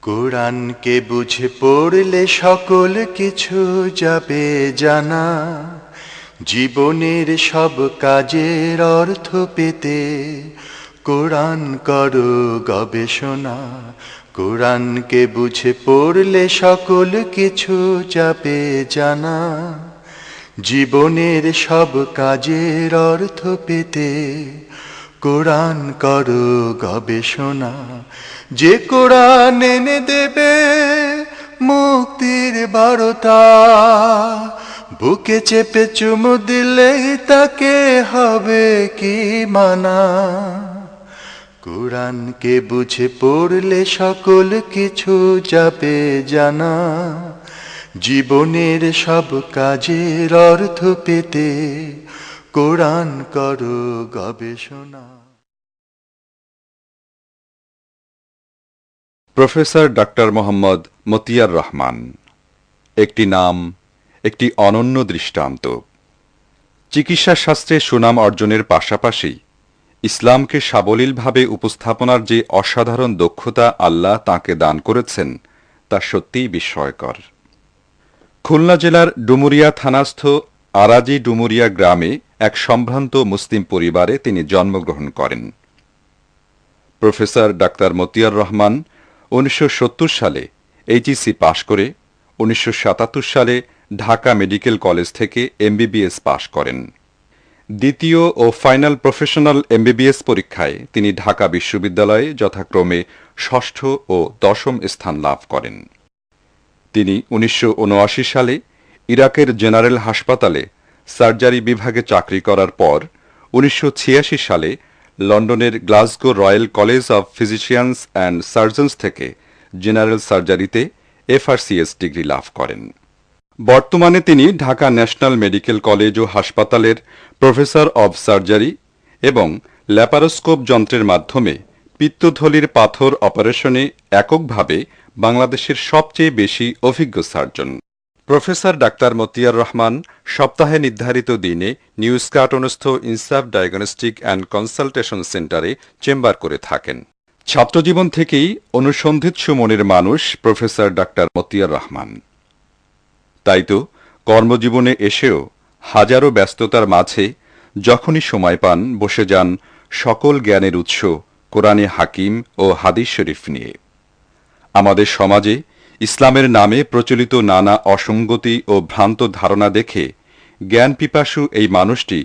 কোরআনকে বুঝে পড়লে সকল কিছু যাবে জানা, জীবনের সব কাজের অর্থ পেতে কোরআন করো গবেষণা। কোরআনকে বুঝে পড়লে সকল কিছু যাবে জানা, জীবনের সব কাজের অর্থ পেতে কোরআন করো গবেষণা। যে কোরআন এনে দেবে মুক্তির বারতা, বুকে চেপে চুমু দিলেই তাকে হবে কি মানা। কোরআনকে বুঝে পড়লে সকল কিছু যাবে জানা, জীবনের সব কাজের অর্থ পেতে কোরআন করো গবেষণা। প্রফেসর ডাক্তার মোহাম্মদ মতিয়ার রহমান, একটি নাম, একটি অনন্য দৃষ্টান্ত। চিকিৎসা শাস্ত্রে সুনাম অর্জনের পাশাপাশি ইসলামকে সাবলীলভাবে উপস্থাপনার যে অসাধারণ দক্ষতা আল্লাহ তাঁকে দান করেছেন তা সত্যিই বিস্ময়কর। খুলনা জেলার ডুমুরিয়া থানাস্থ আরাজি ডুমুরিয়া গ্রামে এক সম্ভ্রান্ত মুসলিম পরিবারে তিনি জন্মগ্রহণ করেন। প্রফেসর ডাক্তার মতিয়ার রহমান 1970 সালে এইচএসসি পাশ করে 1977 সালে ঢাকা মেডিকেল কলেজ থেকে এমবিবিএস পাশ করেন। দ্বিতীয় ও ফাইনাল প্রফেশনাল এমবিবিএস পরীক্ষায় তিনি ঢাকা বিশ্ববিদ্যালয়ে যথাক্রমে ষষ্ঠ ও দশম স্থান লাভ করেন। তিনি 1979 সালে ইরাকের জেনারেল হাসপাতালে সার্জারি বিভাগে চাকরি করার পর 1986 সালে লন্ডনের Glasgow royal college of physicians and surgeons থেকে জেনারেল সার্জারিতে এফআরসিএস ডিগ্রি লাভ করেন। বর্তমানে তিনি ঢাকা ন্যাশনাল মেডিকেল কলেজ ও হাসপাতালের প্রফেসর অব সার্জারি এবং ল্যাপারোস্কোপ যন্ত্রের মাধ্যমে পিত্তথলির পাথর অপারেশনে এককভাবে বাংলাদেশের সবচেয়ে বেশি অভিজ্ঞ surgeon. Professor doctor Motiar Rahman সপ্তাহে নির্ধারিত দিনে নিউ স্কাটনস্থ ইনসাফ ডায়াগনস্টিক অ্যান্ড কনসালটেশন সেন্টারে চেম্বার করে থাকেন। ছাত্রজীবন থেকেই অনুসন্ধিৎসু মনের মানুষ প্রফেসর ডাক্তার মতিয়ার রহমান। তাই তো কর্মজীবনে এসেও হাজারো ব্যস্ততার মাঝে যখনই সময় পান বসে যান সকল জ্ঞানের উৎস কোরআনে হাকিম ও হাদিস শরীফ নিয়ে। আমাদের সমাজে ইসলামের নামে প্রচলিত নানা অসঙ্গতি ও ভ্রান্ত ধারণা দেখে জ্ঞান পিপাসু এই মানুষটি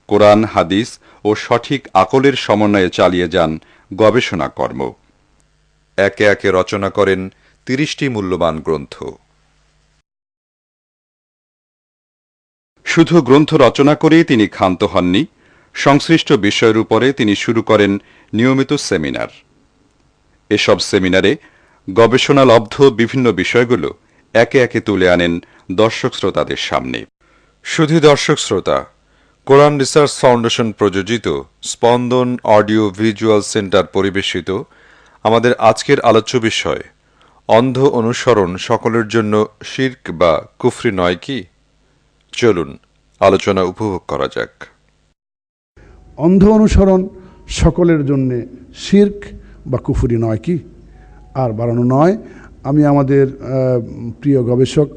কোরআন হাদিস ও সঠিক আকলের সমন্বয়ে চালিয়ে যান গবেষণা কর্ম। একে একে রচনা করেন 30টি মূল্যবান গ্রন্থ। শুধু গ্রন্থ রচনা করেই তিনি ক্ষান্ত হননি, সংশ্লিষ্ট বিষয়ের উপরে তিনি শুরু করেন নিয়মিত সেমিনার। এসব সেমিনারে গবেষণালব্ধ বিভিন্ন বিষয়গুলো একে একে তুলে আনেন দর্শক শ্রোতাদের সামনে। শুধু দর্শক শ্রোতা, কোরআন রিসার্চ ফাউন্ডেশন প্রযোজিত স্পন্দন অডিও ভিজুয়াল সেন্টার পরিবেশিত আমাদের আজকের আলোচ্য বিষয় অন্ধ অনুসরণ সকলের জন্য শিরক বা কুফরি নয় কি? চলুন আলোচনা উপভোগ করা যাক। অন্ধ অনুসরণ সকলের জন্য শিরক বা কুফরি নয় কি? আর বাড়ানো নয়, আমি আমাদের প্রিয় গবেষক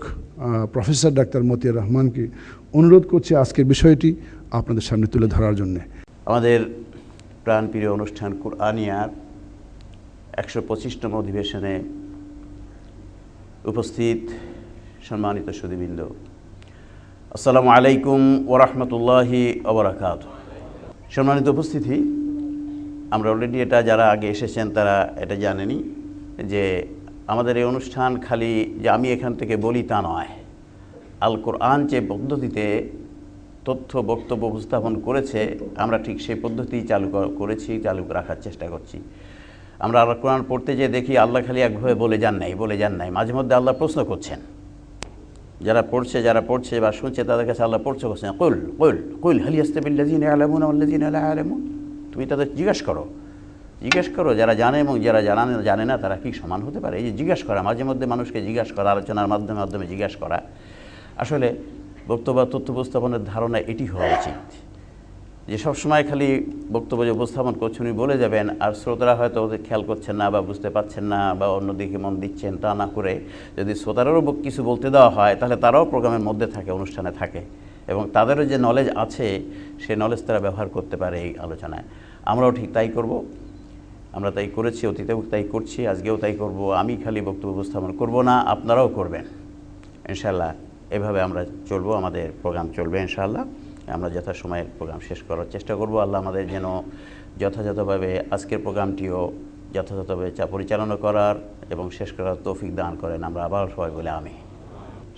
প্রফেসর ডাক্তার মতিয়ার রহমানকে অনুরোধ করছি আজকের বিষয়টি আপনাদের সামনে তুলে ধরার জন্যে। আমাদের প্রাণপ্রিয় অনুষ্ঠান কুরআনিয়ার 125তম অধিবেশনে উপস্থিত সম্মানিত সুধীবৃন্দ, আসসালামু আলাইকুম ওয়া রাহমাতুল্লাহি ওয়া বারাকাতুহু। সম্মানিত উপস্থিতি, আমরা অলরেডি এটা যারা আগে এসেছেন তারা এটা জানেনই যে আমাদের এই অনুষ্ঠান খালি যে আমি এখান থেকে বলি তা নয়। আল কোরআন যে পদ্ধতিতে তথ্য বক্তব্য উপস্থাপন করেছে আমরা ঠিক সেই পদ্ধতি চালু রাখার চেষ্টা করছি। আমরা আল কোরআন পড়তে যেয়ে দেখি আল্লাহ খালি একভাবে বলে যান নাই, মাঝে মধ্যে আল্লাহ প্রশ্ন করছেন। যারা পড়ছে বা শুনছে তাদের কাছে আল্লাহ করছেন, কুল হাল ইয়াস্তাবিল্লাযীনা ইয়ালামুনা ওয়াল্লাযীনা লা ইয়ালামুন। তুমি তাদের জিজ্ঞেস করো যারা জানে এবং যারা জানে না তারা কি সমান হতে পারে? এই যে জিজ্ঞাসা করা, মাঝে মধ্যে মানুষকে জিজ্ঞাসা করা, আলোচনার মাধ্যমে জিজ্ঞাসা করা, আসলে বক্তব্য তথ্য উপস্থাপনের ধারণা এটি হওয়া উচিত। যে সবসময় খালি বক্তব্য যে উপস্থাপন করছেন উনি বলে যাবেন, আর শ্রোতারা হয়তো ওদের খেয়াল করছেন না বা বুঝতে পারছেন না বা অন্যদিকে মন দিচ্ছেন, তা না করে যদি শ্রোতারাও কিছু বলতে দেওয়া হয় তাহলে তারাও প্রোগ্রামের মধ্যে থাকে, অনুষ্ঠানে থাকে, এবং তাদেরও যে নলেজ আছে সে নলেজ তারা ব্যবহার করতে পারে এই আলোচনায়। আমরাও ঠিক তাই করব, আমরা তাই করেছি, অতীতেও তাই করছি, আজকেও তাই করব। আমি খালি বক্তব্য উপস্থাপন করব না, আপনারাও করবেন ইনশাআল্লাহ। এভাবে আমরা চলবো, আমাদের প্রোগ্রাম চলবে ইনশাআল্লাহ। আমরা যথাসময়ে প্রোগ্রাম শেষ করার চেষ্টা করব। আল্লাহ আমাদের যেন যথাযথভাবে আজকের প্রোগ্রামটিও যথাযথভাবে পরিচালনা করার এবং শেষ করার তৌফিক দান করেন। আমরা আবার সবাই বলে আমি।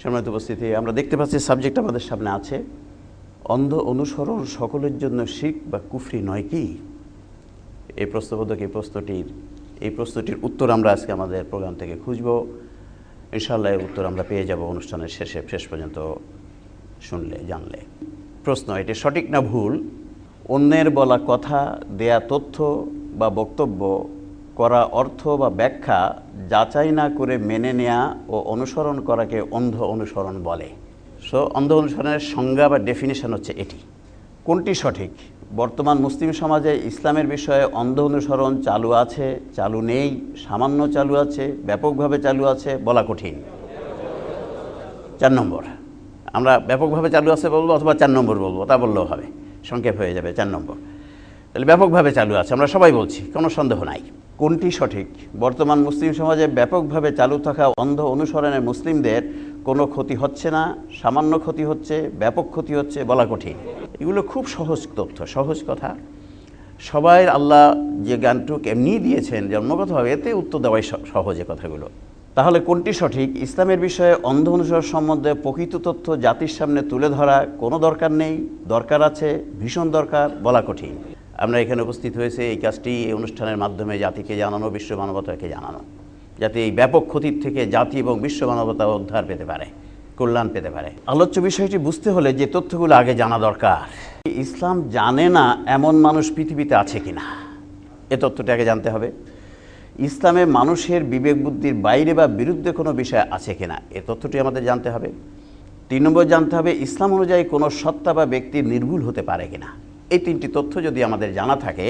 সম্মানিত উপস্থিতি, আমরা দেখতে পাচ্ছি সাবজেক্ট আমাদের সামনে আছে, অন্ধ অনুসরণ সকলের জন্য শিরক বা কুফরি নয় কি? এই প্রশ্নবোধক এই প্রশ্নটির উত্তর আমরা আজকে আমাদের প্রোগ্রাম থেকে খুঁজব ইনশাআল্লাহ। এর উত্তর আমরা পেয়ে যাব অনুষ্ঠানের শেষ পর্যন্ত শুনলে জানলে। প্রশ্ন, এটি সঠিক না ভুল? অন্যের বলা কথা, দেয়া তথ্য বা বক্তব্য, করা অর্থ বা ব্যাখ্যা যাচাই না করে মেনে নেয়া ও অনুসরণ করাকে অন্ধ অনুসরণ বলে। অন্ধ অনুসরণের সংজ্ঞা বা ডেফিনিশন হচ্ছে এটি। কোনটি সঠিক? বর্তমান মুসলিম সমাজে ইসলামের বিষয়ে অন্ধ অনুসরণ চালু আছে, চালু নেই, সামান্য চালু আছে, ব্যাপকভাবে চালু আছে, বলা কঠিন। 4 নম্বর, আমরা ব্যাপকভাবে চালু আছে বলবো অথবা 4 নম্বর বলবো, তা বললেও হবে, সংক্ষেপ হয়ে যাবে 4 নম্বর। তাহলে ব্যাপকভাবে চালু আছে, আমরা সবাই বলছি, কোনো সন্দেহ নাই। কোনটি সঠিক? বর্তমান মুসলিম সমাজে ব্যাপকভাবে চালু থাকা অন্ধ অনুসরণে মুসলিমদের কোনো ক্ষতি হচ্ছে না, সামান্য ক্ষতি হচ্ছে, ব্যাপক ক্ষতি হচ্ছে, বলা কঠিন। এগুলো খুব সহজ তথ্য, সহজ কথা। সবাই আল্লাহ যে জ্ঞানটুক এমনি দিয়েছেন জন্মগতভাবে, এতে উত্তর দেওয়াই সহজে কথাগুলো। তাহলে কোনটি সঠিক? ইসলামের বিষয়ে অন্ধ অনুসরণ সম্বন্ধে প্রকৃত তথ্য জাতির সামনে তুলে ধরা কোনো দরকার নেই, দরকার আছে, ভীষণ দরকার, বলা কঠিন। আমরা এখানে উপস্থিত হয়েছে এই কাজটি এই অনুষ্ঠানের মাধ্যমে জাতিকে জানানো, বিশ্ব মানবতাকে জানানো, যাতে এই ব্যাপক ক্ষতির থেকে জাতি এবং বিশ্ব মানবতা উদ্ধার পেতে পারে, কল্যাণ পেতে পারে। আলোচ্য বিষয়টি বুঝতে হলে যে তথ্যগুলো আগে জানা দরকার। ইসলাম জানে না এমন মানুষ পৃথিবীতে আছে কিনা, এ তথ্যটি আগে জানতে হবে। ইসলামে মানুষের বিবেক বুদ্ধির বাইরে বা বিরুদ্ধে কোনো বিষয় আছে কিনা, এ তথ্যটি আমাদের জানতে হবে। 3 নম্বর, জানতে হবে ইসলাম অনুযায়ী কোনো সত্তা বা ব্যক্তি নির্ভুল হতে পারে কিনা। এই 3টি তথ্য যদি আমাদের জানা থাকে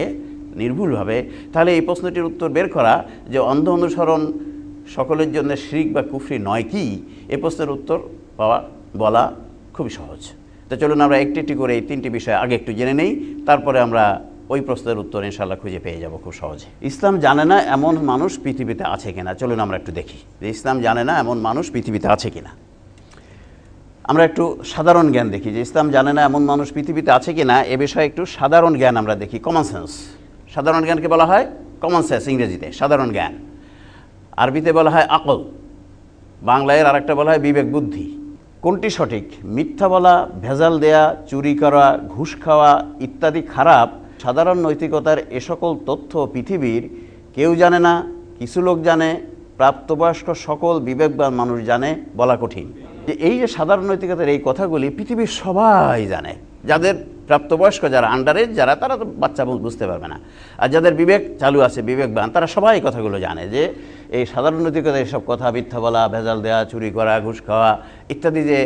নির্ভুলভাবে, তাহলে এই প্রশ্নটির উত্তর বের করা যে অন্ধ অনুসরণ সকলের জন্য শিরক বা কুফরি নয় কি, এই প্রশ্নের উত্তর বলা খুবই সহজ। তো চলুন আমরা একটি করে এই 3টি বিষয় আগে একটু জেনে নেই, তারপরে আমরা ওই প্রশ্নের উত্তর ইনশাআল্লাহ খুঁজে পেয়ে যাব খুব সহজে। ইসলাম জানে না এমন মানুষ পৃথিবীতে আছে কিনা। চলুন আমরা একটু দেখি যে ইসলাম জানে না এমন মানুষ পৃথিবীতে আছে কিনা। আমরা একটু সাধারণ জ্ঞান দেখি যে ইসলাম জানে না এমন মানুষ পৃথিবীতে আছে কিনা, এ বিষয়ে একটু সাধারণ জ্ঞান আমরা দেখি। কমন সেন্স, সাধারণ জ্ঞানকে বলা হয় কমন সেন্স, ইংরেজিতে সাধারণ জ্ঞান, আরবিতে বলা হয় আকল, বাংলায় আরেকটা বলা হয় বিবেক বুদ্ধি। কোনটি সঠিক? মিথ্যা বলা, ভেজাল দেয়া, চুরি করা, ঘুষ খাওয়া ইত্যাদি খারাপ সাধারণ নৈতিকতার এ সকল তথ্য পৃথিবীর কেউ জানে না, কিছু লোক জানে, প্রাপ্তবয়স্ক সকল বিবেকবান মানুষ জানে, বলা কঠিন। যে এই যে সাধারণ নৈতিকতার এই কথাগুলি পৃথিবীর সবাই জানে, যাদের প্রাপ্তবয়স্ক, যারা আন্ডারেজ যারা, তারা তো বাচ্চা বুঝতে পারবে না, আর যাদের বিবেক চালু আছে, বিবেকবান, তারা সবাই এই কথাগুলো জানে যে এই সাধারণ নৈতিকতার এইসব কথা, মিথ্যা বলা, ভেজাল দেওয়া, চুরি করা, ঘুষ খাওয়া ইত্যাদি যে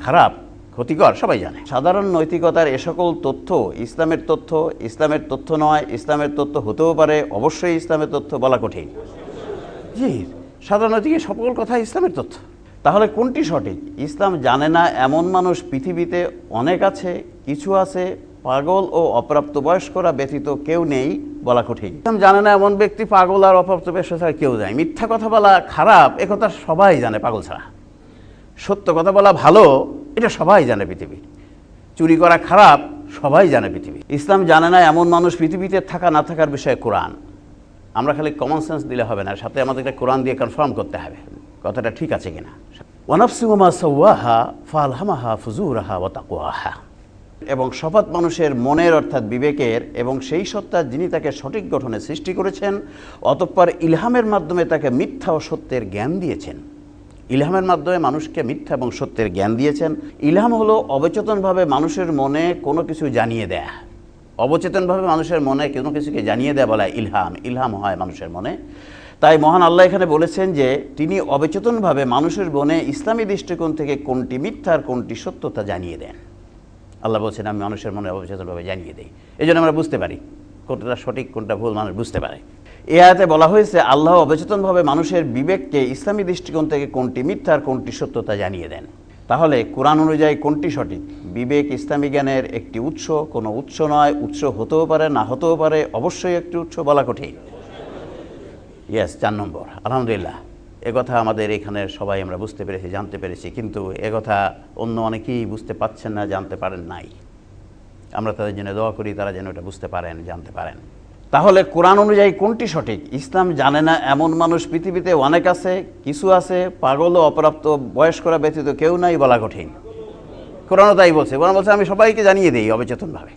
খারাপ, ক্ষতিকর, সবাই জানে। সাধারণ নৈতিকতার এ সকল তথ্য ইসলামের তথ্য, ইসলামের তথ্য নয়, ইসলামের তথ্য হতেও পারে, অবশ্যই ইসলামের তথ্য, বলা কঠিন। জি, সাধারণ নৈতিক সকল কথা ইসলামের তথ্য। তাহলে কোনটি সঠিক? ইসলাম জানে না এমন মানুষ পৃথিবীতে অনেক আছে, কিছু আছে, পাগল ও অপ্রাপ্তবয়স্করা ব্যতীত কেউ নেই, বলা কঠিন। ইসলাম জানে না এমন ব্যক্তি পাগল আর অপ্রাপ্তবয়স্ক ছাড়া কেউ যায়। মিথ্যা কথা বলা খারাপ, একথা সবাই জানে পাগল ছাড়া। সত্য কথা বলা ভালো, এটা সবাই জানে পৃথিবী। চুরি করা খারাপ, সবাই জানে পৃথিবী। ইসলাম জানে না এমন মানুষ পৃথিবীতে থাকা না থাকার বিষয়ে কোরআন। আমরা খালি কমন সেন্স দিলে হবে না, সাথে আমাদেরকে কোরআন দিয়ে কনফার্ম করতে হবে কথাটা ঠিক আছে কিনা। ওয়ানাফসি ওয়া মা সাওয়াহা ফাআলহামাহা ফুজুরাহা ওয়া তাকওয়াহা। এবং শপথ মানুষের মনের অর্থাৎ বিবেকের, এবং সেই সত্তা যিনি তাকে সঠিক গঠনে সৃষ্টি করেছেন, অতঃপর ইলহামের মাধ্যমে তাকে মিথ্যা ও সত্যের জ্ঞান দিয়েছেন। ইলহামের মাধ্যমে মানুষকে মিথ্যা এবং সত্যের জ্ঞান দিয়েছেন। ইলহাম হলো অবচেতনভাবে মানুষের মনে কোনো কিছু জানিয়ে দেয়া। অবচেতনভাবে মানুষের মনে কোনো কিছুকে জানিয়ে দেয়া বলা ইলহাম। ইলহাম হয় মানুষের মনে। তাই মহান আল্লাহ এখানে বলেছেন যে তিনি অবচেতনভাবে মানুষের মনে ইসলামী দৃষ্টিকোণ থেকে কোনটি মিথ্যা আর কোনটি সত্য তা জানিয়ে দেন। আল্লাহ বলছেন আমি মানুষের মনে অবচেতনভাবে জানিয়ে দেই, এই জন্য আমরা বুঝতে পারি কোনটা সঠিক কোনটা ভুল, মানুষ বুঝতে পারে। এই আয়াতে বলা হয়েছে আল্লাহ অবচেতনভাবে মানুষের বিবেককে ইসলামী দৃষ্টিকোণ থেকে কোনটি মিথ্যা আর কোনটি সত্যতা জানিয়ে দেন। তাহলে কোরআন অনুযায়ী কোনটি সঠিক? বিবেক ইসলামী জ্ঞানের একটি উৎস, কোনো উৎস নয়, উৎস হতেও পারে না হতেও পারে, অবশ্যই একটি উৎস, বলা কঠিন। ইয়েস, 4 নম্বর। আলহামদুলিল্লাহ, একথা আমাদের এখানে সবাই আমরা বুঝতে পেরেছি, জানতে পেরেছি, কিন্তু একথা অন্য অনেকেই বুঝতে পারছেন না, জানতে পারেন নাই। আমরা তাদের জন্য দোয়া করি তারা যেন এটা বুঝতে পারেন, জানতে পারেন। তাহলে কোরআন অনুযায়ী কোনটি সঠিক? ইসলাম জানে না এমন মানুষ পৃথিবীতে অনেক আছে, কিছু আছে, পাগল ও অপ্রাপ্ত বয়স্করা ব্যতীত কেউ নাই, বলা কঠিন। কোরআনও তাই বলছে। কোরআন বলছে আমি সবাইকে জানিয়ে দিই অবচেতনভাবে।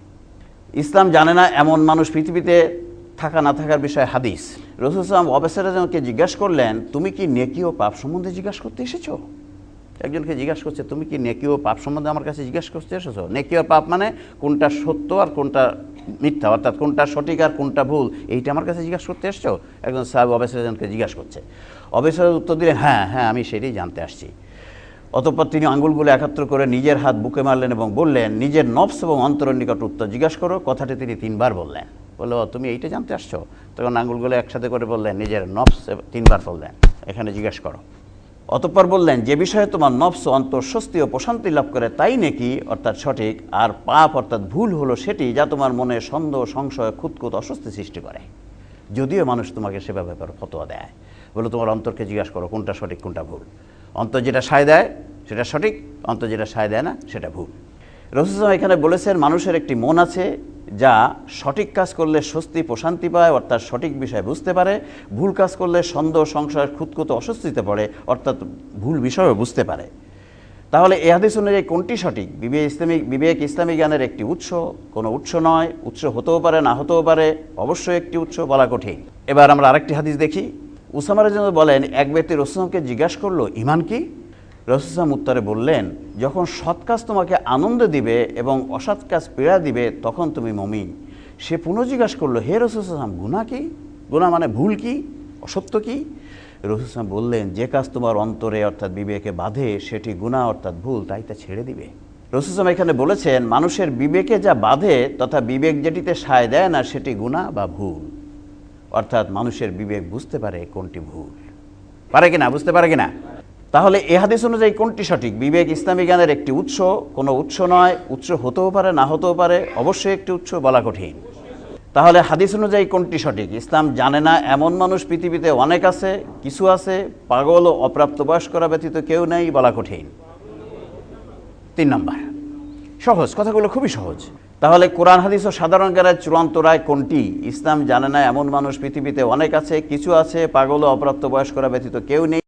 ইসলাম জানে না এমন মানুষ পৃথিবীতে থাকা না থাকার বিষয়ে হাদিস। রাসূল সাল্লাল্লাহু আলাইহি ওয়াসাল্লামকে জিজ্ঞাসা করলেন, তুমি কি নেকি ও পাপ সম্বন্ধে জিজ্ঞাসা করতে এসেছো? একজনকে জিজ্ঞাসা করছে, তুমি কি নেকি ও পাপ সম্বন্ধে আমার কাছে জিজ্ঞাসা করতে এসেছো? নেকি ও পাপ মানে কোনটা সত্য আর কোনটা মিথ্যা, অর্থাৎ কোনটা সঠিক আর কোনটা ভুল, এইটা আমার কাছে জিজ্ঞাসা করতে এসছো? একজন সাহাবী অবেসরকে জিজ্ঞাসা করছে। অবেসর উত্তর দিলেন, হ্যাঁ হ্যাঁ, আমি সেটাই জানতে আসছি। অতঃপর তিনি আঙ্গুলগুলো একাত্র করে নিজের হাত বুকে মারলেন এবং বললেন, নিজের নফস এবং অন্তরের নিকট উত্তর জিজ্ঞাসা করো। কথাটি তিনি 3 বার বললেন। বললো, তুমি এইটা জানতে আসছো? তখন আঙ্গুলগুলো একসাথে করে বললেন, নিজের নফস 3 বার বললেন, এখানে জিজ্ঞাসা করো। অতঃপর বললেন, যে বিষয়ে তোমার নফস অন্তর স্বস্তি ও প্রশান্তি লাভ করে তাই নেকি, অর্থাৎ সঠিক, আর পাপ অর্থাৎ ভুল হলো সেটি যা তোমার মনে সন্দেহ, সংশয়, খুঁতখুঁত, অস্বস্তি সৃষ্টি করে। যদিও মানুষ তোমাকে সেবা ব্যাপারে ফতোয়া দেয়, বলো তোমার অন্তরকে জিজ্ঞাসা করো কোনটা সঠিক কোনটা ভুল। অন্তর যেটা সায় দেয় সেটা সঠিক, অন্তর যেটা সায় দেয় না সেটা ভুল। রাসূল সাল্লাল্লাহু এখানে বলেছেন, মানুষের একটি মন আছে যা সঠিক কাজ করলে স্বস্তি প্রশান্তি পায়, অর্থাৎ সঠিক বিষয় বুঝতে পারে, ভুল কাজ করলে সন্দেহ, সংশয়, খুঁতখুঁত, অস্বস্তিতে পড়ে, অর্থাৎ ভুল বিষয়ও বুঝতে পারে। তাহলে এই হাদিস অনুযায়ী কোনটি সঠিক? বিবেক ইসলামী জ্ঞানের একটি উৎস, কোনো উৎস নয়, উৎস হতেও পারে না হতেও পারে, অবশ্যই একটি উৎস, বলা কঠিন। এবার আমরা আরেকটি হাদিস দেখি। উসামা রাদিয়াল্লাহু বলেন, এক ব্যক্তি রাসূল সাল্লাল্লাহু আলাইহি ওয়াসাল্লামকে জিজ্ঞাসা করলো, ঈমান কি? রাসূল সাল্লাল্লাহু আলাইহি উত্তরে বললেন, যখন সৎ কাজ তোমাকে আনন্দ দিবে এবং অসৎ কাজ পীড়া দিবে তখন তুমি মুমিন। সে পুনঃ জিজ্ঞাসা করলো, হে রাসূল সাল্লাল্লাহু আলাইহি ওয়াসাল্লাম, গুনাহ কি? গুনাহ মানে ভুল কি, অসত্য কি? রাসূল সাল্লাল্লাহু আলাইহি ওয়াসাল্লাম বললেন, যে কাজ তোমার অন্তরে অর্থাৎ বিবেকে বাঁধে সেটি গুনাহ অর্থাৎ ভুল, তাই তা ছেড়ে দিবে। রাসূল সাল্লাল্লাহু আলাইহি ওয়াসাল্লাম এখানে বলেছেন, মানুষের বিবেকে যা বাঁধে তথা বিবেক যেটিতে সায় দেয় না সেটি গুনাহ বা ভুল, অর্থাৎ মানুষের বিবেক বুঝতে পারে কোনটি ভুল, পারে কিনা, বুঝতে পারে কিনা। তাহলে এ হাদিস অনুযায়ী কোনটি সঠিক? বিবেক ইসলামী জ্ঞানের একটি উৎস, কোনো উৎস নয়, উৎস হতেও পারে না হতেও পারে, অবশ্যই একটি উৎস, বলা কঠিন। তাহলে হাদিস অনুযায়ী কোনটি সঠিক? ইসলাম জানে না এমন মানুষ পৃথিবীতে অনেক আছে, কিছু আছে, পাগল ও অপ্রাপ্তবয়স্করা ব্যতীত কেউ নেই, বলা কঠিন। 3 নম্বর। সহজ, কথাগুলো খুবই সহজ। তাহলে কোরআন হাদিস ও সাধারণ জ্ঞানের চূড়ান্ত রায় কোনটি? ইসলাম জানে না এমন মানুষ পৃথিবীতে অনেক আছে, কিছু আছে, পাগল ও অপ্রাপ্তবয়স্করা ব্যতীত কেউ নেই।